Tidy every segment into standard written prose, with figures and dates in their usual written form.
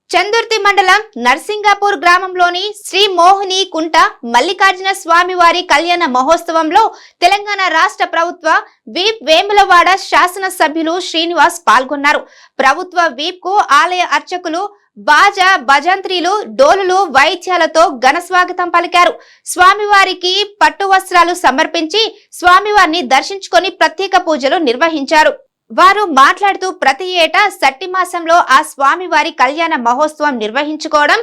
చందుర్తి మండలం నర్సింగాపూర్ గ్రామంలోని శ్రీ మోహిని కుంట మల్లికార్జున స్వామి వారి కళ్యాణ మహోత్సవంలో తెలంగాణ రాష్ట్ర ప్రభుత్వ వీప్ వేములవాడ శాసన సభ్యులు శ్రీనివాస్ పాల్గొన్నారు. ప్రభుత్వ వీప్ కు ఆలయ అర్చకులు బాజా భజంత్రీలు డోలులు వాయిద్యాలతో ఘన స్వాగతం పలికారు. స్వామివారికి పట్టు వస్త్రాలు సమర్పించి స్వామివారిని దర్శించుకొని ప్రత్యేక పూజలు నిర్వహించారు. వారు మాట్లాడుతూ ప్రతి ఏటా సట్టి మాసంలో ఆ స్వామివారి కళ్యాణ మహోత్సవం నిర్వహించుకోవడం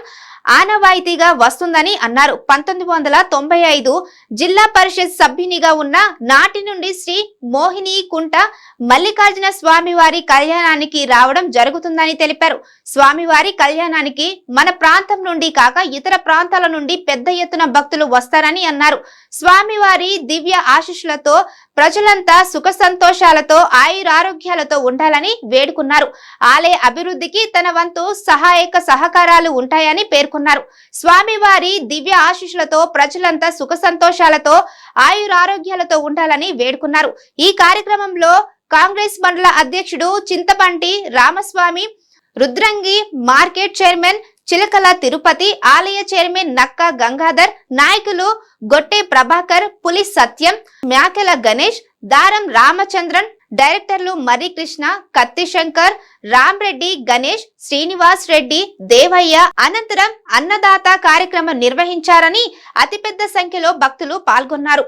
ఆనవాయితీగా వస్తుందని అన్నారు. 1995 జిల్లా పరిషత్ సభ్యునిగా ఉన్న నాటి నుండి శ్రీ మోహిని కుంట మల్లికార్జున స్వామివారి కళ్యాణానికి రావడం జరుగుతుందని తెలిపారు. స్వామివారి కళ్యాణానికి మన ప్రాంతం నుండి కాక ఇతర ప్రాంతాల నుండి పెద్ద ఎత్తున భక్తులు వస్తారని అన్నారు. స్వామివారి దివ్య ఆశీస్సులతో ప్రజలంతా సుఖ సంతోషాలతో ఆయురారోగ్యాలతో ఉండాలని వేడుకున్నారు. ఆలయ అభివృద్ధికి తన వంతు సహాయక సహకారాలు ఉంటాయని పేర్కొన్నారు. స్వామివారి దివ్య ఆశీస్సులతో ప్రజలంతా సుఖ సంతోషాలతో ఆయురారోగ్యాలతో ఉండాలని వేడుకున్నారు. ఈ కార్యక్రమంలో కాంగ్రెస్ మండల అధ్యక్షుడు చింతపంటి రామస్వామి, రుద్రంగి మార్కెట్ చైర్మన్ చిలకల తిరుపతి, ఆలయ చైర్మన్ నక్క గంగాధర్, నాయకులు గొట్టె ప్రభాకర్, పులి సత్యం, మ్యాకెల గణేష్, దారం రామచంద్రన్, డైరెక్టర్లు మర్రి కృష్ణ, కత్తి శంకర్, రామ్రెడ్డి, గణేష్, శ్రీనివాస్ రెడ్డి, దేవయ్య అనంతరం అన్నదాత కార్యక్రమం నిర్వహించారని అతిపెద్ద సంఖ్యలో భక్తులు పాల్గొన్నారు.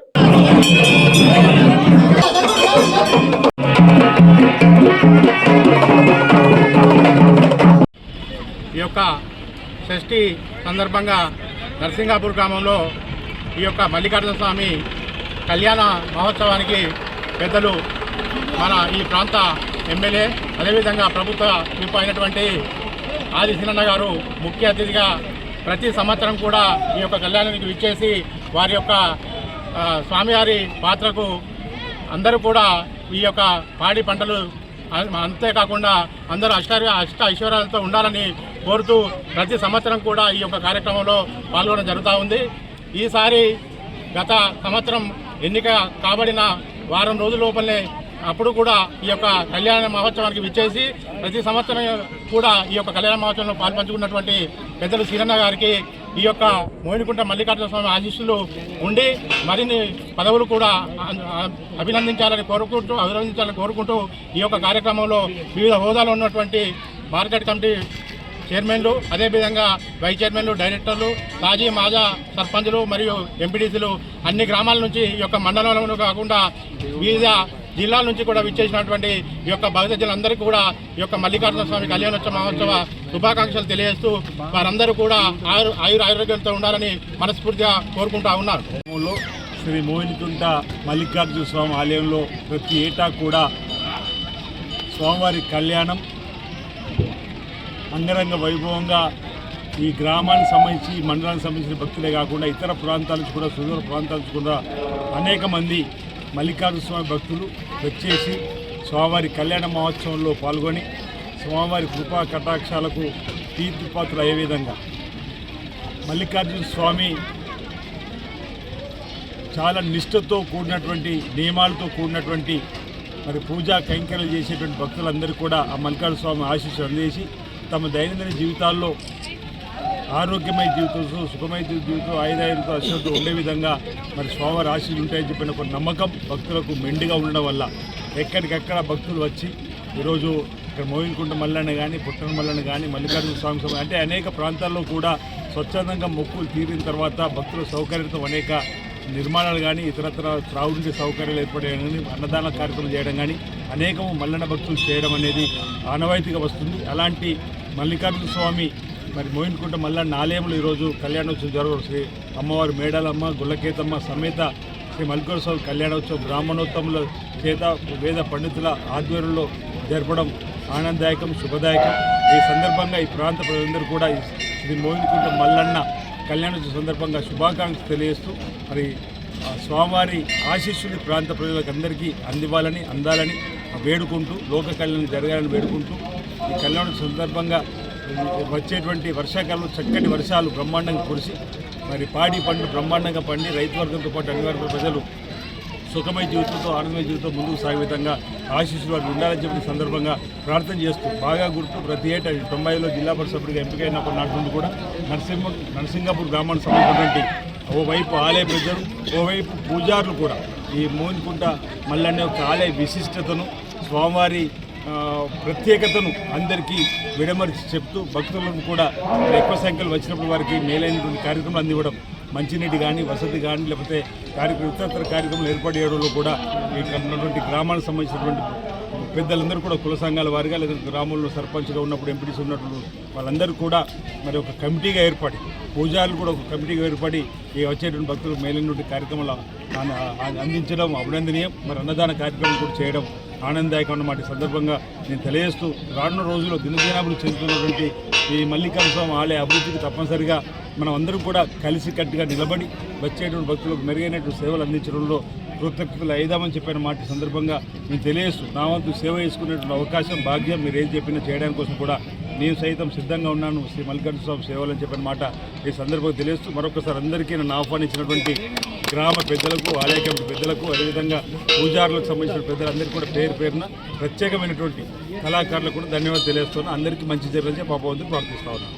ఈ యొక్క షష్ఠి సందర్భంగా నర్సింగాపూర్ గ్రామంలో ఈ యొక్క మల్లికార్జున స్వామి కళ్యాణ మహోత్సవానికి పెద్దలు మన ఈ ప్రాంత ఎమ్మెల్యే అదేవిధంగా ప్రభుత్వ విప్ అయినటువంటి ఆది సీనన్న గారు ముఖ్య అతిథిగా ప్రతి సంవత్సరం కూడా ఈ యొక్క కళ్యాణానికి విచ్చేసి వారి యొక్క స్వామివారి పాత్రకు అందరూ కూడా ఈ యొక్క పాడి పంటలు అంతేకాకుండా అందరూ అష్ట ఐశ్వర్యాలతో ఉండాలని కోరుతూ ప్రతి సంవత్సరం కూడా ఈ యొక్క కార్యక్రమంలో పాల్గొనడం జరుగుతూ ఉంది. ఈసారి గత సంవత్సరం ఎన్నిక కాబడిన వారం రోజుల లోపలనే అప్పుడు కూడా ఈ యొక్క కళ్యాణ మహోత్సవానికి విచ్చేసి ప్రతి సంవత్సరం కూడా ఈ యొక్క కళ్యాణ మహోత్సవంలో పాల్పంచుకున్నటువంటి పెద్దలు సీనన్న గారికి ఈ యొక్క మోహినికుంట మల్లికార్జున స్వామి ఆశీస్సులు ఉండి మరిన్ని పదవులు కూడా అభినందించాలని కోరుకుంటూ ఈ యొక్క కార్యక్రమంలో వివిధ హోదాలో ఉన్నటువంటి మార్కెట్ కమిటీ చైర్మన్లు, అదేవిధంగా వైస్ చైర్మన్లు, డైరెక్టర్లు, తాజీ మాజా సర్పంచులు మరియు ఎంపీడీసీలు అన్ని గ్రామాల నుంచి ఈ యొక్క మండలంలో కాకుండా వివిధ జిల్లాల నుంచి కూడా విచ్చేసినటువంటి ఈ యొక్క భక్తజనులందరికీ కూడా ఈ యొక్క మల్లికార్జున స్వామి కళ్యాణోత్సవ మహోత్సవ శుభాకాంక్షలు తెలియజేస్తూ వారందరూ కూడా ఆరోగ్యంతో ఉండాలని మనస్ఫూర్తిగా కోరుకుంటూ ఉన్నారు. శ్రీ మోహినికుంట మల్లికార్జున స్వామి ఆలయంలో ప్రతి ఏటా కూడా స్వామివారి కళ్యాణం అంగరంగ వైభవంగా ఈ గ్రామానికి సంబంధించి మండలానికి సంబంధించిన భక్తులే కాకుండా ఇతర ప్రాంతాల నుంచి కూడా సుదూర ప్రాంతాల నుంచి కూడా అనేక మంది మల్లికార్జున స్వామి భక్తులు వచ్చేసి స్వామివారి కళ్యాణ మహోత్సవంలో పాల్గొని స్వామివారి కృపా కటాక్షాలకు తీర్థపాత్రలు అయ్యే విధంగా మల్లికార్జున స్వామి చాలా నిష్ఠతో కూడినటువంటి నియమాలతో కూడినటువంటి మరి పూజా కైంకర్యాలు చేసేటువంటి భక్తులందరూ కూడా ఆ మల్లికార్జున స్వామి ఆశీస్సులు అందేసి తమ దైనందిన జీవితాల్లో ఆరోగ్యమయ జీవితం, సుఖమయ జీవితం, ఆయుధాయులతో అశ్వతో ఉండే విధంగా మరి స్వామివారి ఆశీస్సులు ఉంటాయని చెప్పిన ఒక నమ్మకం భక్తులకు మెండుగా ఉండడం వల్ల ఎక్కడికక్కడ భక్తులు వచ్చి ఈరోజు ఇక్కడ మోహినికుంట మల్లన్న కానీ, పుట్టన మల్లన్న కానీ, మల్లికార్జున స్వామి అంటే అనేక ప్రాంతాల్లో కూడా స్వచ్ఛందంగా మొక్కులు తీరిన తర్వాత భక్తుల సౌకర్యంతో అనేక నిర్మాణాలు కానీ ఇతరత్ర త్రాగునీటి సౌకర్యాలు ఏర్పడేయడం కానీ, అన్నదాన కార్యక్రమం చేయడం కానీ అనేకము మల్లన్న భక్తులు చేయడం అనేది ఆనవాయితీగా వస్తుంది. అలాంటి మల్లికార్జున స్వామి మరి మోహినికుంట మల్లన్న ఆలయంలో ఈరోజు కళ్యాణోత్సవం జరగడం శ్రీ అమ్మవారి మేడాలమ్మ గుల్లకేతమ్మ సమేత శ్రీ మల్లికార్జున స్వామి కళ్యాణోత్సవం బ్రాహ్మణోత్తముల చేత వేద పండితుల ఆధ్వర్యంలో జరపడం ఆనందదాయకం, శుభదాయకం. ఈ సందర్భంగా ఈ ప్రాంత ప్రజలందరూ కూడా శ్రీ మోహినికుంట మల్లన్న కళ్యాణోత్సవం సందర్భంగా శుభాకాంక్షలు తెలియజేస్తూ మరి స్వామివారి ఆశీస్సులు ప్రాంత ప్రజలకు అందరికీ అందాలని వేడుకుంటూ లోక కళ్యాణం జరగాలని వేడుకుంటూ ఈ కళ్యాణోత్సవం సందర్భంగా వచ్చేటువంటి వర్షాకాలంలో చక్కటి వర్షాలు బ్రహ్మాండంగా కురిసి మరి పాడి పంటలు బ్రహ్మాండంగా పండి రైతు వర్గంతో పాటు అన్ని వర్గాల ప్రజలు సుఖమయ జీవితంతో ఆనందమయ జీవితం ముందుకు సాగే విధంగా ఆశీస్సులు వారికి ఉండాలని చెప్పిన సందర్భంగా ప్రార్థన చేస్తూ బాగా గుర్తు ప్రతి ఏటా 90లో జిల్లా పరిషత్ సభ్యుడిగా ఎంపికైనప్పటి నాటి నుండి కూడా నరసింగాపూర్ గ్రామానికి సంబంధించినటువంటి ఓవైపు ఆలయ ప్రజలు ఓవైపు పూజారులు కూడా ఈ మోహినికుంట మల్లన్న యొక్క ఆలయ విశిష్టతను స్వామివారి ప్రత్యేకతను అందరికీ విడమరిచి చెప్తూ భక్తులను కూడా ఎక్కువ సంఖ్యలో వచ్చినప్పుడు వారికి మేలైనటువంటి కార్యక్రమాలు అందివ్వడం మంచినీటి కానీ వసతి కానీ లేకపోతే ఇతర కార్యక్రమాలు ఏర్పాటు చేయడంలో కూడా ఇక్కడ ఉన్నటువంటి గ్రామానికి సంబంధించినటువంటి పెద్దలందరూ కూడా కుల సంఘాల వారిగా లేదా గ్రామంలో సర్పంచ్గా ఉన్నప్పుడు ఎంపీటీసీ ఉన్నప్పుడు వాళ్ళందరూ కూడా మరి ఒక కమిటీగా ఏర్పడి పూజారులు కూడా ఒక కమిటీగా ఏర్పడి ఈ వచ్చేటువంటి భక్తులకు మేలైనటువంటి కార్యక్రమాలు అందించడం అభినందనీయం. మరి అన్నదాన కార్యక్రమం కూడా చేయడం ఆనందదాయకం అన్నమాట. సందర్భంగా నేను తెలియజేస్తూ రానున్న రోజుల్లో దినదినాభివృద్ధి చెందుతున్నటువంటి ఈ మల్లికార్జున స్వామి ఆలయ అభివృద్ధికి తప్పనిసరిగా మనం అందరం కూడా కలిసికట్టుగా నిలబడి వచ్చేటువంటి భక్తులకు మెరుగైనటువంటి సేవలు అందించడంలో కృతజ్ఞతలు అయిదామని చెప్పిన మాట సందర్భంగా నేను తెలియజేస్తూ నా వంతు సేవ చేసుకునేటువంటి అవకాశం భాగ్యం మీరు ఏం చెప్పినా చేయడానికి కోసం కూడా నేను సైతం సిద్ధంగా ఉన్నాను శ్రీ మల్లికార్జున స్వామి సేవలు అని చెప్పిన మాట ఈ సందర్భంగా తెలియజేస్తూ మరొకసారి అందరికీ నన్ను ఆహ్వానించినటువంటి గ్రామ పెద్దలకు ఆలయ కమిటీ పెద్దలకు అదేవిధంగా పూజారులకు సంబంధించిన పెద్దలందరికీ కూడా పేరున ప్రత్యేకమైనటువంటి కళాకారులకు కూడా ధన్యవాదాలు తెలియజేస్తున్నాను. అందరికీ మంచి జరగాలని భగవంతుని ప్రార్థిస్తా ఉన్నాను.